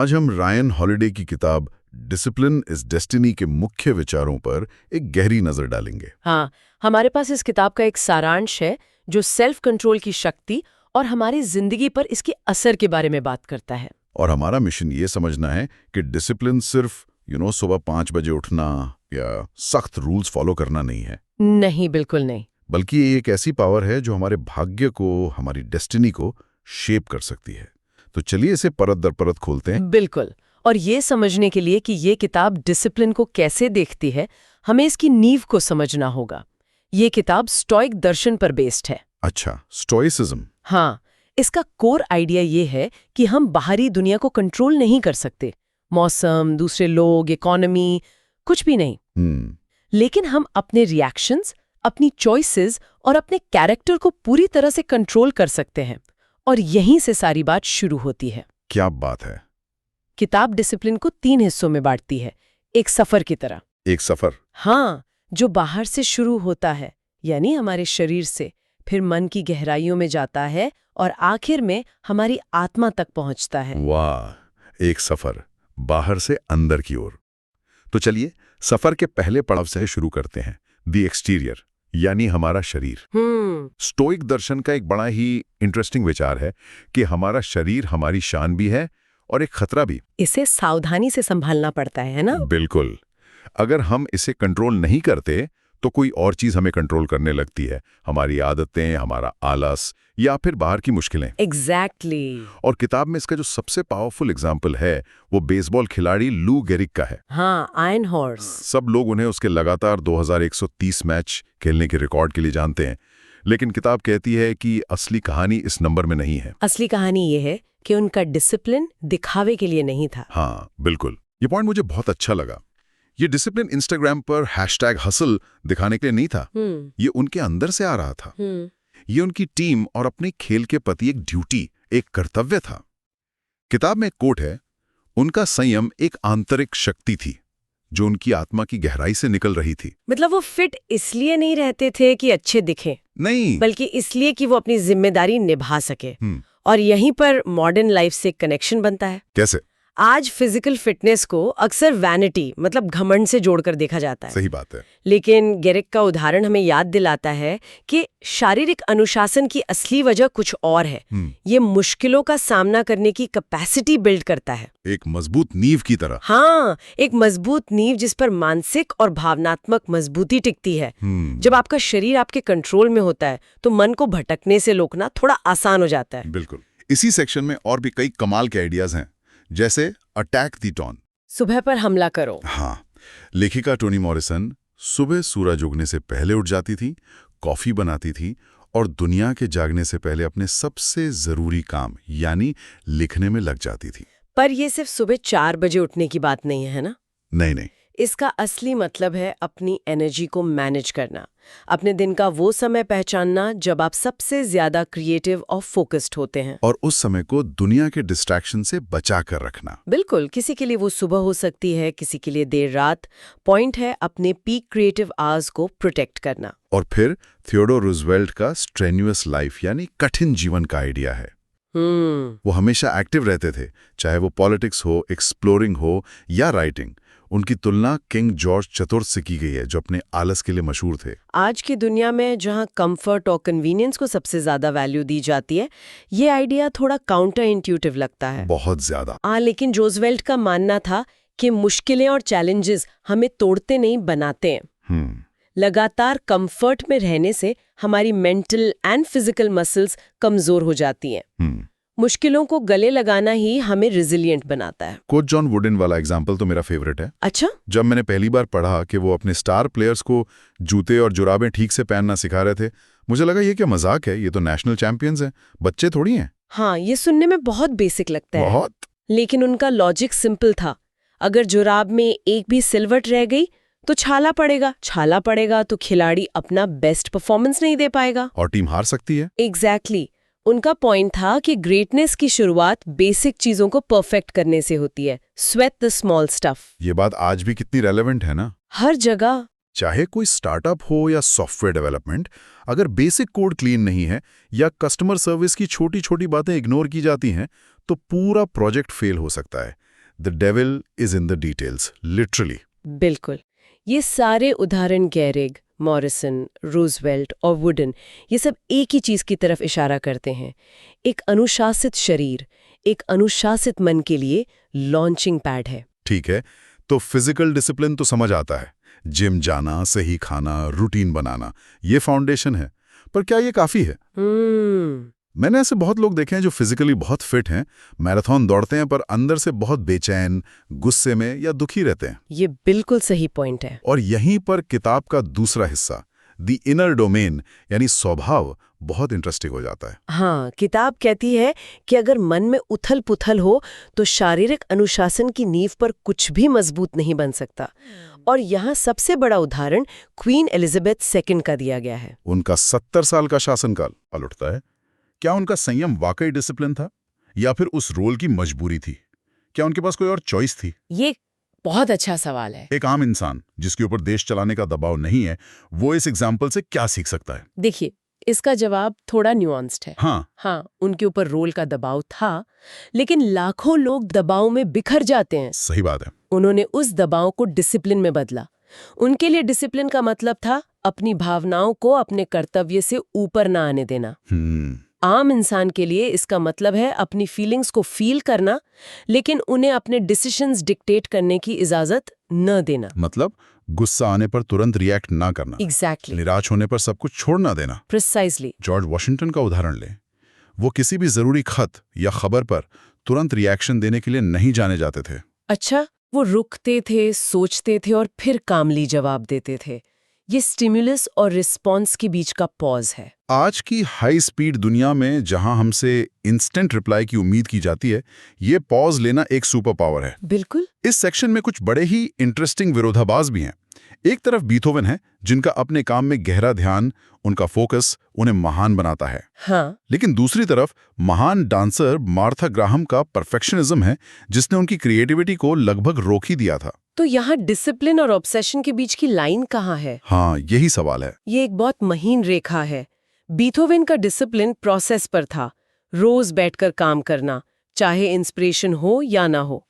आज हम Ryan holiday की किताब डिसिप्लिन इज डेस्टिनी के मुख्य विचारों पर एक गहरी नजर डालेंगे। हाँ, हमारे पास इस किताब का एक सारांश है जो सेल्फ कंट्रोल की शक्ति और हमारी जिंदगी पर इसके असर के बारे में बात करता है। और हमारा मिशन ये समझना है कि डिसिप्लिन सिर्फ सुबह 5 बजे उठना या सख्त रूल्स फॉलो करना नहीं है। नहीं, बिल्कुल नहीं। बल्कि ये एक ऐसी पावर है जो हमारे भाग्य को, हमारी डेस्टिनी को शेप कर सकती है। तो चलिए इसे परत दर परत खोलते हैं। बिल्कुल। और ये समझने के लिए कि ये किताब डिसिप्लिन को कैसे देखती है, हमें इसकी नींव को समझना होगा। ये किताब स्टोइक दर्शन पर बेस्ड है। अच्छा, स्टोइसिज्म। हाँ, इसका कोर आइडिया ये है कि हम बाहरी दुनिया को कंट्रोल नहीं कर सकते। मौसम, दूसरे लोग, इकोनॉमी, कुछ भी नहीं। लेकिन हम अपने रिएक्शंस, अपनी चॉइसेस और अपने कैरेक्टर को पूरी तरह से कंट्रोल कर सकते हैं। और यहीं से सारी बात शुरू होती है। क्या बात है। किताब डिसिप्लिन को 3 हिस्सों में बांटती है, एक सफर की तरह। एक सफर? हाँ, जो बाहर से शुरू होता है, यानी हमारे शरीर से, फिर मन की गहराइयों में जाता है और आखिर में हमारी आत्मा तक पहुंचता है। वाह, एक सफर बाहर से अंदर की ओर। तो चलिए सफर के पहले पड़ाव से शुरू करते हैं, द एक्सटीरियर, यानी हमारा शरीर। स्टोइक दर्शन का एक बड़ा ही इंटरेस्टिंग विचार है कि हमारा शरीर हमारी शान भी है और एक खतरा भी। इसे सावधानी से संभालना पड़ता है ना? बिल्कुल। अगर हम इसे कंट्रोल नहीं करते तो कोई और चीज हमें कंट्रोल करने लगती है, हमारी आदतें, हमारा आलस या फिर बाहर की मुश्किलें। एग्जैक्टली। और किताब में इसका जो सबसे पावरफुल एग्जाम्पल है वो बेसबॉल खिलाड़ी लू गेरिक का है। हाँ, आयरन हॉर्स। सब लोग उन्हें उसके लगातार 2130 मैच खेलने के रिकॉर्ड के लिए जानते हैं, लेकिन किताब कहती है कि असली कहानी इस नंबर में नहीं है। असली कहानी ये है कि उनका डिसिप्लिन दिखावे के लिए नहीं था। हाँ, बिल्कुल। ये पॉइंट मुझे बहुत अच्छा लगा। ये डिसिप्लिन इंस्टाग्राम पर #hustle दिखाने के लिए नहीं था। ये उनके अंदर से आ रहा था। ये उनकी टीम और अपने खेल के प्रति एक ड्यूटी, एक कर्तव्य था। किताब में एक कोट है, उनका संयम एक आंतरिक शक्ति थी जो उनकी आत्मा की गहराई से निकल रही थी। मतलब वो फिट इसलिए नहीं रहते थे कि अच्छे दिखें, नहीं, बल्कि इसलिए कि वो अपनी जिम्मेदारी निभा सके। और यहीं पर मॉडर्न लाइफ से कनेक्शन बनता है। कैसे? आज फिजिकल फिटनेस को अक्सर वैनिटी, मतलब घमंड से जोड़कर देखा जाता है। सही बात है। लेकिन गेरिक का उदाहरण हमें याद दिलाता है कि शारीरिक अनुशासन की असली वजह कुछ और है। ये मुश्किलों का सामना करने की कैपेसिटी बिल्ड करता है, एक मजबूत नींव की तरह। हाँ, एक मजबूत नींव जिस पर मानसिक और भावनात्मक मजबूती टिकती है। जब आपका शरीर आपके कंट्रोल में होता है तो मन को भटकने से रोकना थोड़ा आसान हो जाता है। बिल्कुल। इसी सेक्शन में और भी कई कमाल के आइडियाज हैं, जैसे अटैक द डॉन, सुबह पर हमला करो। हाँ, लेखिका टोनी मॉरिसन सुबह सूरज उगने से पहले उठ जाती थी, कॉफी बनाती थी और दुनिया के जागने से पहले अपने सबसे जरूरी काम यानी लिखने में लग जाती थी। पर ये सिर्फ सुबह 4 बजे उठने की बात नहीं है ना? नहीं, इसका असली मतलब है अपनी एनर्जी को मैनेज करना, अपने दिन का वो समय पहचानना जब आप सबसे ज्यादा क्रिएटिव और फोकस्ड होते हैं, और उस समय को दुनिया के डिस्ट्रैक्शन से बचा कर रखना। बिल्कुल। किसी के लिए वो सुबह हो सकती है, किसी के लिए देर रात। पॉइंट है अपने पीक क्रिएटिव आवर्स को प्रोटेक्ट करना। और फिर थियोडोर रूजवेल्ट का स्ट्रेन्युअस लाइफ यानी कठिन जीवन का आइडिया है। वो हमेशा एक्टिव रहते थे, चाहे वो पॉलिटिक्स हो, एक्सप्लोरिंग हो या राइटिंग। उनकी तुलना किंग जॉर्ज चतुर्थ से की गई है, जो अपने आलस के लिए मशहूर थे। आज की दुनिया में जहां कंफर्ट और कन्वीनियंस को सबसे ज्यादा वैल्यू दी जाती है, ये आइडिया थोड़ा काउंटर इंट्यूटिव लगता है। बहुत ज्यादा। लेकिन रोजवेल्ट का मानना था कि मुश्किलें और चैलेंजेस हमें तोड़ते नहीं, बनाते हैं। लगातार कंफर्ट में रहने से हमारी मेंटल एंड फिजिकल मसल्स कमजोर हो जाती हैं। मुश्किलों को गले लगाना ही हमें रिजिलिएंट बनाता है। कोच जॉन वुडन वाला एग्जाम्पल तो मेरा फेवरेट है। अच्छा? जब मैंने पहली बार पढ़ा कि वो अपने स्टार प्लेयर्स को जूते और जुराबें ठीक से पहनना सिखा रहे थे, मुझे लगा ये क्या मजाक है, ये तो नेशनल चैंपियंस हैं, बच्चे थोड़ी हैं। हाँ, ये सुनने में बहुत बेसिक लगता है। बहुत। लेकिन उनका लॉजिक सिंपल था। अगर जुराब में एक भी सिलवट रह गई तो छाला पड़ेगा तो खिलाड़ी अपना बेस्ट परफॉर्मेंस नहीं दे पाएगा और टीम हार सकती है। एग्जैक्टली। उनका पॉइंट था कि ग्रेटनेस की शुरुआत बेसिक चीजों को परफेक्ट करने से होती है। Sweat the small stuff. ये बात आज भी कितनी रेलेवेंट है ना? हर जगह। चाहे कोई स्टार्टअप हो या सॉफ्टवेयर डेवलपमेंट, अगर बेसिक कोड क्लीन नहीं है या कस्टमर सर्विस की छोटी छोटी बातें इग्नोर की जाती हैं तो पूरा प्रोजेक्ट फेल हो सकता है। The devil is in the details, literally. बिल्कुल। ये सारे उदाहरण गैरिग, मॉरिसन, रूजवेल्ट और वुडन, ये सब एक ही चीज की तरफ इशारा करते हैं। एक अनुशासित शरीर, एक अनुशासित मन के लिए लॉन्चिंग पैड है। ठीक है, तो फिजिकल डिसिप्लिन तो समझ आता है, जिम जाना, सही खाना, रूटीन बनाना, ये फाउंडेशन है। पर क्या ये काफी है? मैंने ऐसे बहुत लोग देखे हैं जो फिजिकली बहुत फिट हैं, मैराथन दौड़ते हैं, पर अंदर से बहुत बेचैन, गुस्से में या दुखी रहते हैं। ये बिल्कुल सही पॉइंट है। और यहीं पर किताब का दूसरा हिस्सा, द इनर डोमेन, यानी स्वभाव, बहुत इंटरेस्टिंग हो जाता है। हाँ, किताब कहती है कि अगर मन में उथल पुथल हो तो शारीरिक अनुशासन की नींव पर कुछ भी मजबूत नहीं बन सकता। और यहाँ सबसे बड़ा उदाहरण क्वीन एलिजाबेथ II का दिया गया है। उनका 70 साल का शासनकाल पलटता है। क्या उनका संयम वाकई डिसिप्लिन था, या फिर उस रोल की मजबूरी थी? क्या उनके पास कोई और चॉइस थी? ये बहुत अच्छा सवाल है। एक आम इंसान जिसके ऊपर देश चलाने का दबाव नहीं है, वो इस एग्जाम्पल से क्या सीख सकता है? देखिए, इसका जवाब थोड़ा न्यूआंस्ड है। हाँ, उनके ऊपर रोल का दबाव था, लेकिन लाखों लोग दबाव में बिखर जाते हैं। सही बात है। उन्होंने उस दबाव को डिसिप्लिन में बदला। उनके लिए डिसिप्लिन का मतलब था अपनी भावनाओं को अपने कर्तव्य से ऊपर ना आने देना। आम इंसान के लिए इसका मतलब है अपनी फीलिंग्स को फील करना, लेकिन उन्हें अपने डिसीजंस डिक्टेट करने की इजाजत न देना। मतलब गुस्सा आने पर तुरंत रिएक्ट ना करना। एग्जैक्टली। निराश होने पर सब कुछ छोड़ ना देना। प्रिसाइजली। जॉर्ज वॉशिंगटन का उदाहरण लें। वो किसी भी जरूरी खत या खबर पर तुरंत रिएक्शन देने के लिए नहीं जाने जाते थे। अच्छा, वो रुकते थे, सोचते थे और फिर कामली जवाब देते थे। ये स्टिमुलस और रिस्पॉन्स के बीच का पॉज है। आज की हाई स्पीड दुनिया में जहां हमसे इंस्टेंट रिप्लाई की उम्मीद की जाती है, ये पॉज लेना एक सुपर पावर है। बिल्कुल। इस सेक्शन में कुछ बड़े ही इंटरेस्टिंग विरोधाभास भी हैं। एक तरफ बीथोवन है, जिनका अपने काम में गहरा ध्यान, उनका फोकस उन्हें महान बनाता है। हाँ। लेकिन दूसरी तरफ महान डांसर मार्था ग्राहम का परफेक्शनिज्म है, जिसने उनकी क्रिएटिविटी को लगभग रोक ही दिया था। तो यहाँ डिसिप्लिन और ऑब्सेशन के बीच की लाइन कहाँ है? हाँ, यही सवाल है। ये एक बहुत महीन रेखा है। बीथोवन का डिसिप्लिन प्रोसेस पर था, रोज बैठकर काम करना, चाहे इंस्पिरेशन हो या ना हो।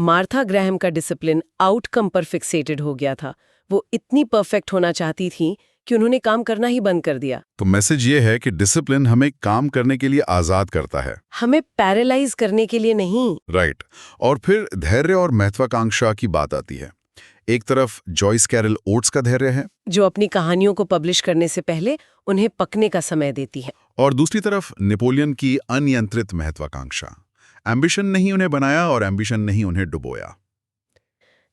मार्था ग्राहम का डिसिप्लिन आउटकम पर फिक्सेटेड हो गया था। वो इतनी परफेक्ट होना चाहती थी कि उन्होंने काम करना ही बंद कर दिया। तो मैसेज ये है कि डिसिप्लिन हमें काम करने के लिए आजाद करता है, हमें पैरालाइज करने के लिए नहीं। राइट। और फिर धैर्य और महत्वाकांक्षा की बात आती है। एक तरफ जॉयस कैरल ओट्स का धैर्य है, जो अपनी कहानियों को पब्लिश करने से पहले उन्हें पकने का समय देती है। और दूसरी तरफ नेपोलियन की अनियंत्रित महत्वाकांक्षा। एम्बिशन नहीं उन्हें बनाया और एम्बिशन नहीं उन्हें डुबोया।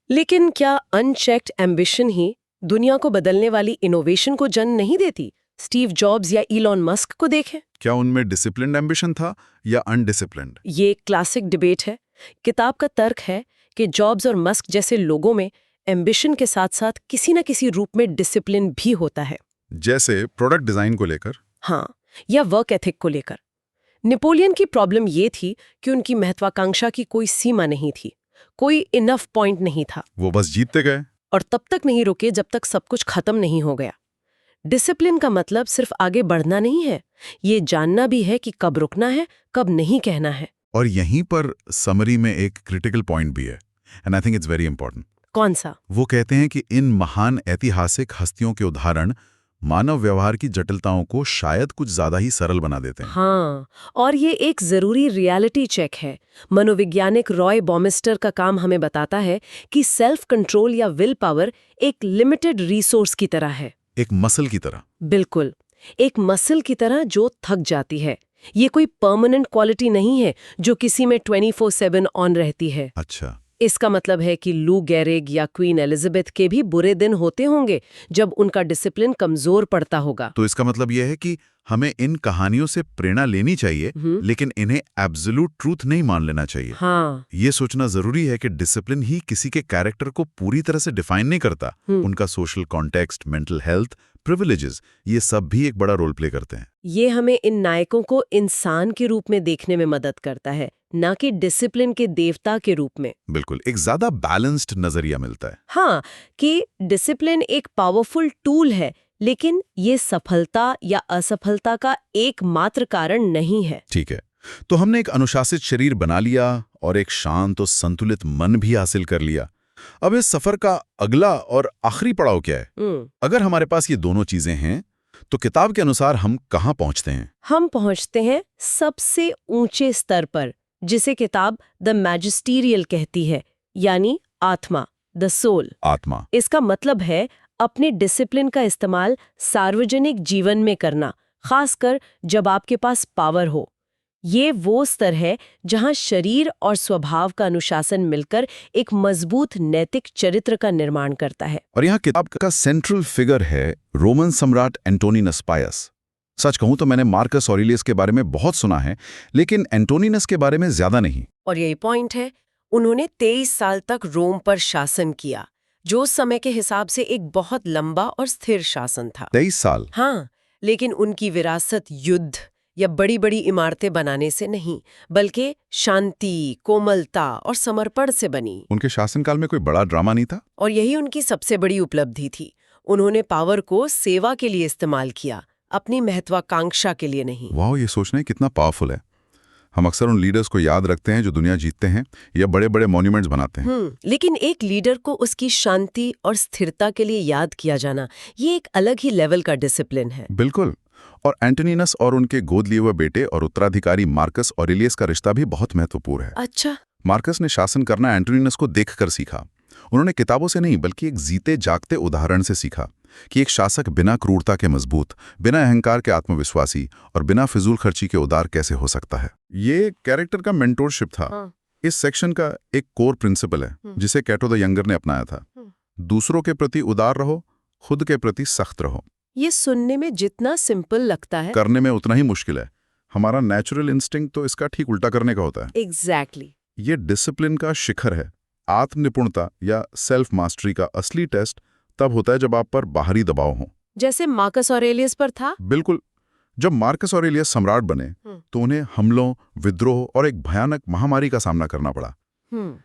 लेकिन क्या अनचेक्ड एम्बिशन ही दुनिया को बदलने वाली इनोवेशन को जन्म नहीं देती? स्टीव जॉब्स या इलॉन मस्क को देखें। क्या उनमें डिसिप्लिन्ड एम्बिशन था या अनडिसिप्लिन्ड? ये एक क्लासिक डिबेट है। किताब का तर्क है कि जॉब्स और मस्क जैसे लोगों में एम्बिशन के साथ साथ किसी न किसी रूप में डिसिप्लिन भी होता है। जैसे प्रोडक्ट डिजाइन को लेकर। हाँ, या वर्क एथिक को लेकर। नेपोलियन की प्रॉब्लम ये थी कि उनकी महत्वाकांक्षा की कोई सीमा नहीं थी, कोई इनफ पॉइंट नहीं था। वो बस जीतते गए और तब तक नहीं रुके जब तक सब कुछ खत्म नहीं हो गया। डिसिप्लिन का मतलब सिर्फ आगे बढ़ना नहीं है, ये जानना भी है कि कब रुकना है, कब नहीं कहना है। और यहीं पर समरी में एक क्रिटिकल पॉइंट भी है, and I think it's very important. कौन सा? वो कहते हैं कि इन महान ऐतिहासिक हस्तियों के उदाहरण मानव व्यवहार की जटिलताओं को शायद कुछ ज्यादा ही सरल बना देते हैं। हाँ, और ये एक जरूरी रियलिटी चेक है। मनोवैज्ञानिक रॉय बॉमिस्टर का काम हमें बताता है कि सेल्फ कंट्रोल या विल पावर एक लिमिटेड रिसोर्स की तरह है। एक मसल की तरह। बिल्कुल, एक मसल की तरह जो थक जाती है। ये कोई परमानेंट क्वालिटी नहीं है जो किसी में 24/7 ऑन रहती है। अच्छा। इसका मतलब है कि लू गैरिग या क्वीन एलिजाबेथ के भी बुरे दिन होते होंगे जब उनका डिसिप्लिन कमजोर पड़ता होगा। तो इसका मतलब यह है कि हमें इन कहानियों से प्रेरणा लेनी चाहिए, लेकिन इन्हें एब्सोल्यूट ट्रूथ नहीं मान लेना चाहिए। हाँ। ये सोचना जरूरी है कि डिसिप्लिन ही किसी के कैरेक्टर को पूरी तरह से डिफाइन नहीं करता। उनका social context, mental health, privileges, ये सब भी एक बड़ा रोल प्ले करते हैं। ये हमें इन नायकों को इंसान के रूप में देखने में मदद करता है, ना कि डिसिप्लिन के देवता के रूप में। बिल्कुल, एक ज्यादा बैलेंस्ड नजरिया मिलता है। हाँ, कि डिसिप्लिन एक पावरफुल टूल है, लेकिन ये सफलता या असफलता का एकमात्र कारण नहीं है। ठीक है, तो हमने एक अनुशासित शरीर बना लिया और एक शांत और संतुलित मन भी हासिल कर लिया। अब इस सफर का अगला और आखिरी पड़ाव क्या है? अगर हमारे पास ये दोनों चीजें हैं तो किताब के अनुसार हम कहाँ पहुंचते हैं? हम पहुंचते हैं सबसे ऊंचे स्तर पर, जिसे किताब द मैजिस्टीरियल कहती है, यानी आत्मा, द सोल। आत्मा। इसका मतलब है अपने डिसिप्लिन का इस्तेमाल सार्वजनिक जीवन में करना, खासकर जब आपके पास पावर हो। ये वो स्तर है जहां शरीर और स्वभाव का अनुशासन मिलकर एक मजबूत नैतिक चरित्र का निर्माण करता है। और यहाँ किताब का सेंट्रल फिगर है रोमन सम्राट एंटोनिनस पायस। सच कहूं तो मैंने मार्कस ऑरेलियस के बारे में बहुत सुना है, लेकिन एंटोनिनस के बारे में ज्यादा नहीं। और यही पॉइंट है, उन्होंने 23 साल तक रोम पर शासन किया, जो उस समय के हिसाब से एक बहुत लंबा और स्थिर शासन था। 23 साल? हाँ, लेकिन उनकी विरासत युद्ध या बड़ी बड़ी इमारतें बनाने से नहीं, बल्कि शांति, कोमलता और समर्पण से बनी। उनके शासनकाल में कोई बड़ा ड्रामा नहीं था? और यही उनकी सबसे बड़ी उपलब्धि थी। उन्होंने पावर को सेवा के लिए इस्तेमाल किया, अपनी महत्वाकांक्षा के लिए नहीं। वाह, ये सोचना कितना पावरफुल है। हम अक्सर उन लीडर्स को याद रखते हैं जो दुनिया जीतते हैं या बड़े बड़े मॉन्यूमेंट्स बनाते हैं। लेकिन एक लीडर को उसकी शांति और स्थिरता के लिए याद किया जाना, ये एक अलग ही लेवल का डिसिप्लिन है। बिल्कुल। और एंटोनिनस और उनके गोद लिए हुए बेटे और उत्तराधिकारी मार्कस ऑरेलियस का रिश्ता भी बहुत महत्वपूर्ण है। अच्छा। मार्कस ने शासन करना एंटोनिनस को देखकर सीखा। उन्होंने किताबों से नहीं बल्कि एक जीते जागते उदाहरण से सीखा कि एक शासक बिना क्रूरता के मजबूत, बिना अहंकार के आत्मविश्वासी और बिना फिजूल खर्ची के उदार कैसे हो सकता है। ये कैरेक्टर का मेंटोरशिप था। हाँ। इस सेक्शन का एक कोर प्रिंसिपल है जिसे कैटो द यंगर ने अपनाया था। दूसरों के प्रति उदार रहो, खुद के प्रति सख्त रहो। ये सुनने में जितना सिंपल लगता है, करने में उतना ही मुश्किल है। हमारा नेचुरल इंस्टिंक्ट तो इसका ठीक उल्टा करने का होता है। एग्जैक्टली। ये डिसिप्लिन का शिखर है। आत्मनिपुणता या सेल्फ मास्टरी का असली टेस्ट तब होता है जब आप पर बाहरी दबाव हो, जैसे मार्कस ऑरेलियस पर था। बिल्कुल। जब मार्कस ऑरेलियस सम्राट बने तो उन्हें हमलों, विद्रोह और एक भयानक महामारी का सामना करना पड़ा।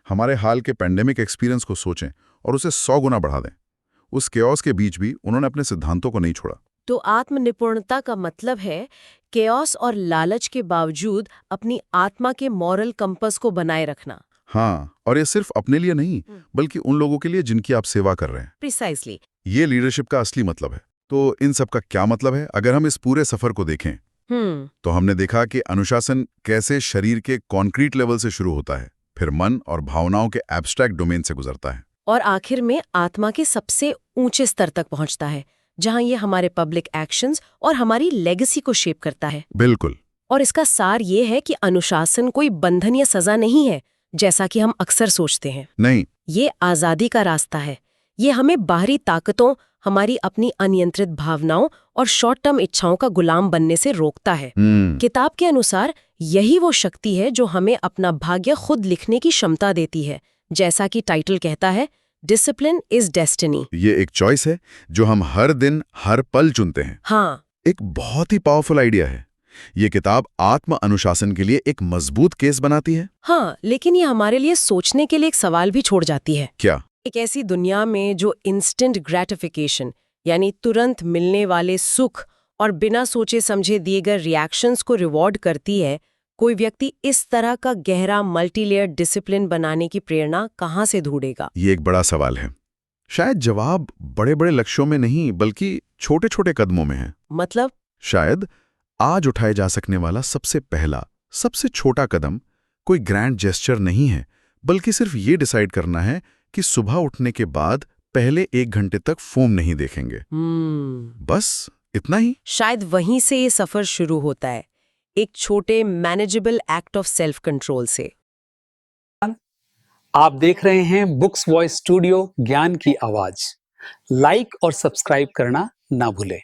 हमारे हाल के पैंडेमिक एक्सपीरियंस को सोचें और उसे 100 गुना बढ़ा दें। उस केओस के बीच भी उन्होंने अपने सिद्धांतों को नहीं छोड़ा। तो आत्मनिपुणता का मतलब है केओस और लालच के बावजूद अपनी आत्मा के मॉरल कंपस को बनाए रखना। हाँ, और ये सिर्फ अपने लिए नहीं बल्कि उन लोगों के लिए जिनकी आप सेवा कर रहे हैं। प्रिसाइसली। ये लीडरशिप का असली मतलब है। तो इन सब का क्या मतलब है? अगर हम इस पूरे सफर को देखें तो हमने देखा कि अनुशासन कैसे शरीर के कॉन्क्रीट लेवल से शुरू होता है, फिर मन और भावनाओं के एब्स्ट्रैक्ट डोमेन से गुजरता है और आखिर में आत्मा के सबसे ऊंचे स्तर तक पहुंचता है, जहां ये हमारे पब्लिक एक्शंस और हमारी लेगेसी को शेप करता है। बिल्कुल। और इसका सार ये है कि अनुशासन कोई बंधन या सजा नहीं है, जैसा कि हम अक्सर सोचते हैं। नहीं, ये आजादी का रास्ता है। ये हमें बाहरी ताकतों, हमारी अपनी अनियंत्रित भावनाओं और शॉर्ट टर्म इच्छाओं का गुलाम बनने से रोकता है। किताब के अनुसार यही वो शक्ति है जो हमें अपना भाग्य खुद लिखने की क्षमता देती है, जैसा कि टाइटल कहता है, डिसिप्लिन इज डेस्टिनी। ये एक चॉइस है जो हम हर दिन हर पल चुनते हैं। हाँ, एक बहुत ही पावरफुल आइडिया है। ये किताब आत्म अनुशासन के लिए एक मजबूत केस बनाती है। हाँ, लेकिन ये हमारे लिए सोचने के लिए एक सवाल भी छोड़ जाती है। क्या? एक ऐसी दुनिया में जो इंस्टेंट ग्रेटिफिकेशन यानी तुरंत मिलने वाले सुख और बिना सोचे समझे दिए गए रिएक्शंस को रिवॉर्ड करती है, कोई व्यक्ति इस तरह का गहरा मल्टीलेयर डिसिप्लिन बनाने की प्रेरणा कहाँ से ढूंढेगा? ये एक बड़ा सवाल है। शायद जवाब बड़े बड़े लक्ष्यों में नहीं बल्कि छोटे छोटे कदमों में है। मतलब? शायद आज उठाए जा सकने वाला सबसे पहला, सबसे छोटा कदम कोई ग्रैंड जेस्चर नहीं है, बल्कि सिर्फ ये डिसाइड करना है कि सुबह उठने के बाद पहले 1 घंटे तक फोन नहीं देखेंगे। बस इतना ही। शायद वहीं से ये सफर शुरू होता है, एक छोटे manageable act of self control से। आप देख रहे हैं बुक्स वॉइस स्टूडियो, ज्ञान की आवाज। लाइक और सब्सक्राइब करना ना भूलें।